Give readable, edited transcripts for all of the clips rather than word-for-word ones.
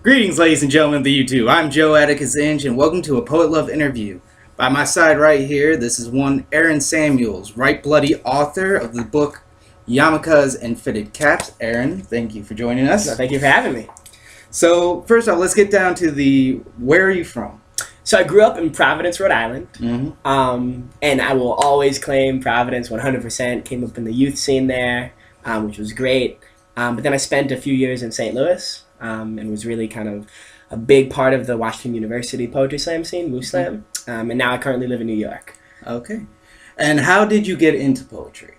Greetings, ladies and gentlemen of the YouTube. I'm Joe Atticus Inge, and welcome to a Poet Love interview. By my side right here, this is one Aaron Samuels, right bloody author of the book Yarmulkes and Fitted Caps. Aaron, thank you for joining us. No, thank you for having me. So, first off, let's get down to where are you from? So I grew up in Providence, Rhode Island, Mm-hmm. and I will always claim Providence 100%. Came up in the youth scene there, which was great. But then I spent a few years in St. Louis, and was really kind of a big part of the Washington University Poetry Slam scene, Woo Slam. And now I currently live in New York. Okay. And how did you get into poetry?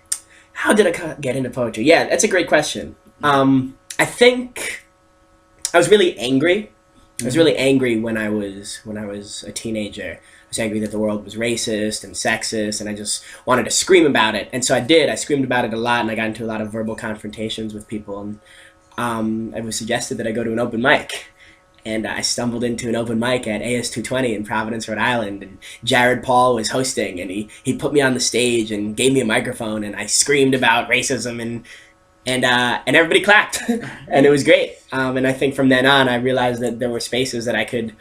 How did I get into poetry? Yeah, that's a great question. I think I was really angry. I was really angry when I was a teenager. I was angry that the world was racist and sexist, and I just wanted to scream about it. And so I did. I screamed about it a lot, and I got into a lot of verbal confrontations with people. And it was suggested that I go to an open mic. And I stumbled into an open mic at AS220 in Providence, Rhode Island, and Jared Paul was hosting, and he put me on the stage and gave me a microphone, and I screamed about racism, and everybody clapped, and it was great. And I think from then on, I realized that there were spaces that I could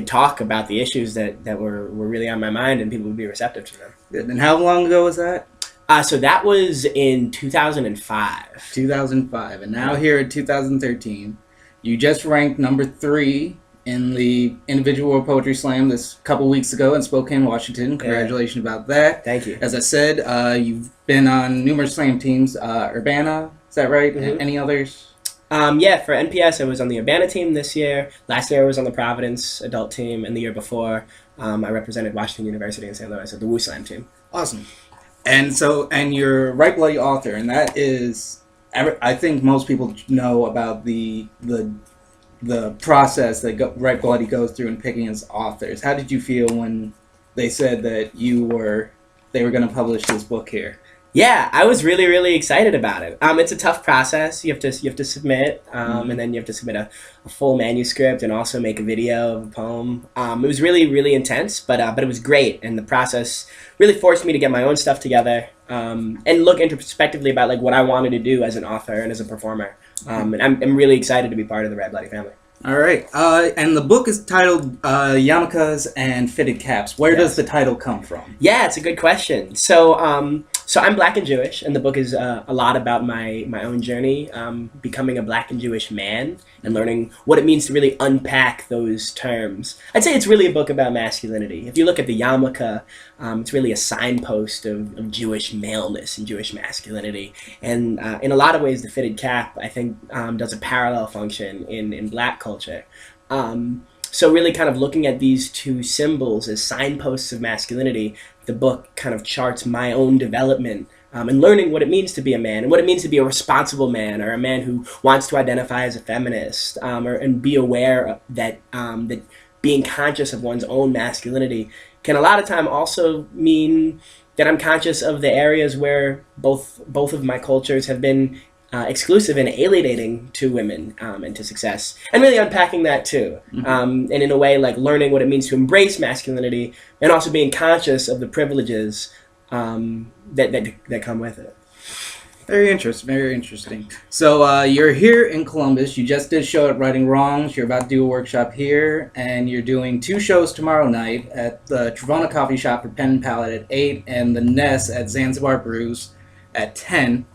talk about the issues that were really on my mind, and people would be receptive to them. Good. And how long ago was that? So that was in 2005. 2005. And now here at 2013, you just ranked number 3 in the Individual World Poetry Slam this couple weeks ago in Spokane, Washington. Congratulations about that. Thank you. As I said, you've been on numerous slam teams. Urbana, is that right? Mhm. Any others? Yeah, for NPS, I was on the Urbana team this year. Last year, I was on the Providence adult team, and the year before, I represented Washington University in St. Louis at the Woo Slam team. Awesome. And you're Right Bloody author, and that is, I think most people know about the process that Right Bloody goes through in picking its authors. How did you feel when they said that they were going to publish this book here? Yeah, I was really, really excited about it. It's a tough process. You have to submit, and then you have to submit a full manuscript and also make a video of a poem. It was really, really intense, but it was great, and the process really forced me to get my own stuff together and look introspectively about like what I wanted to do as an author and as a performer. And I'm really excited to be part of the Red Bloody family. All right. And the book is titled Yarmulkes and Fitted Caps. Where does the title come from? Yeah, it's a good question. So I'm Black and Jewish, and the book is a lot about my own journey, becoming a Black and Jewish man, and learning what it means to really unpack those terms. I'd say it's really a book about masculinity. If you look at the yarmulke, it's really a signpost of Jewish maleness and Jewish masculinity. And in a lot of ways, the fitted cap, I think, does a parallel function in Black culture. So really kind of looking at these two symbols as signposts of masculinity, the book kind of charts my own development and learning what it means to be a man and what it means to be a responsible man or a man who wants to identify as a feminist and be aware that being conscious of one's own masculinity can a lot of time also mean that I'm conscious of the areas where both of my cultures have been exclusive and alienating to women and to success, and really unpacking that too, and in a way like learning what it means to embrace masculinity and also being conscious of the privileges that come with it. Very interesting. Very interesting. So you're here in Columbus. You just did show at Writing Wrongs. You're about to do a workshop here, and you're doing 2 shows tomorrow night at the Travana Coffee Shop for Pen and Palette at 8, and the Ness at Zanzibar Brews at 10.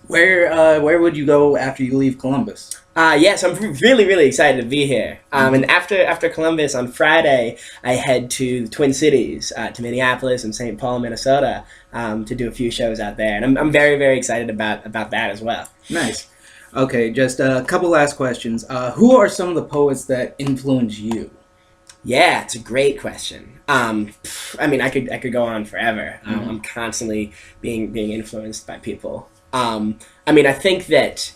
Where would you go after you leave Columbus? Yes, I'm really, really excited to be here. And after Columbus on Friday, I head to the Twin Cities, to Minneapolis and St. Paul, Minnesota, to do a few shows out there. And I'm very, very excited about that as well. Nice. Okay, just a couple last questions. Who are some of the poets that influence you? Yeah, it's a great question. I mean, I could go on forever. I'm constantly being influenced by people. I mean, I think that,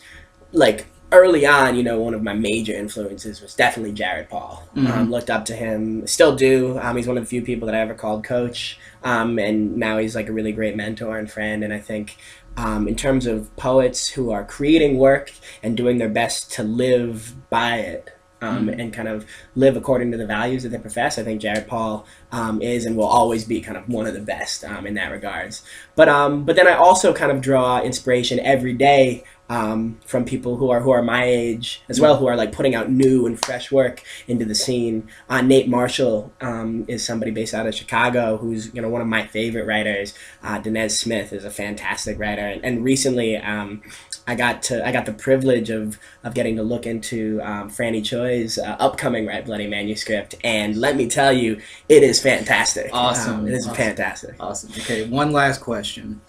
like, early on, you know, one of my major influences was definitely Jared Paul. Looked up to him, still do. He's one of the few people that I ever called coach, and now he's, like, a really great mentor and friend, and I think in terms of poets who are creating work and doing their best to live by it, and kind of live according to the values that they profess. I think Jared Paul is and will always be kind of one of the best in that regards. But then I also kind of draw inspiration every day from people who are my age as well, who are like putting out new and fresh work into the scene. Nate Marshall is somebody based out of Chicago who's one of my favorite writers. Danez Smith is a fantastic writer, and recently I got the privilege of getting to look into Franny Choi's upcoming Write Bloody manuscript, and let me tell you, it is fantastic. Awesome. It is Awesome. fantastic. Awesome. Okay, one last question.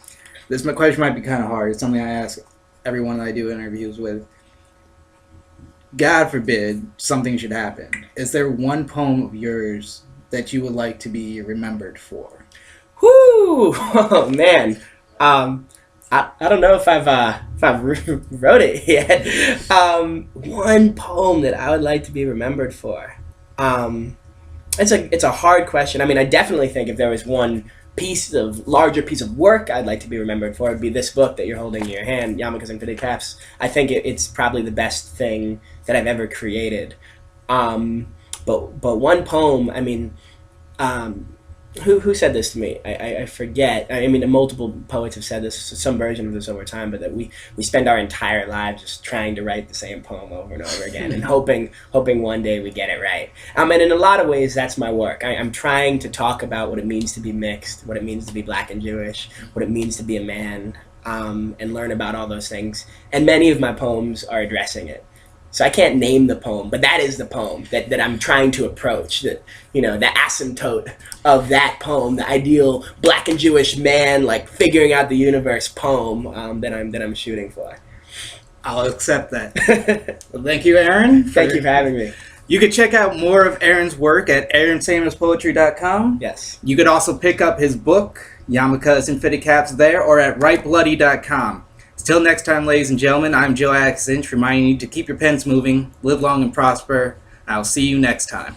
This question might be kind of hard. It's something I ask everyone that I do interviews with. God forbid something should happen. Is there one poem of yours that you would like to be remembered for? Whoo! Oh man. I don't know if I've wrote it yet. One poem that I would like to be remembered for. It's a hard question. I mean, I definitely think if there was one larger piece of work I'd like to be remembered for, it'd be this book that you're holding in your hand, Yarmulkes and Fitted Caps. I think it's probably the best thing that I've ever created. But one poem, I mean, who said this to me? I forget. I mean, multiple poets have said this, some version of this over time, but that we spend our entire lives just trying to write the same poem over and over again and hoping one day we get it right. And in a lot of ways, that's my work. I'm trying to talk about what it means to be mixed, what it means to be Black and Jewish, what it means to be a man, and learn about all those things. And many of my poems are addressing it. So I can't name the poem, but that is the poem that I'm trying to approach. That the asymptote of that poem, the ideal Black and Jewish man, like figuring out the universe poem that I'm shooting for. I'll accept that. Well, thank you, Aaron. Thank you for having me. You could check out more of Aaron's work at aaronsamuelspoetry.com. Yes. You could also pick up his book, Yarmulkes and Fitted Caps, there or at writebloody.com. Till next time, ladies and gentlemen, I'm Joe Axinch, reminding you to keep your pens moving, live long and prosper. I'll see you next time.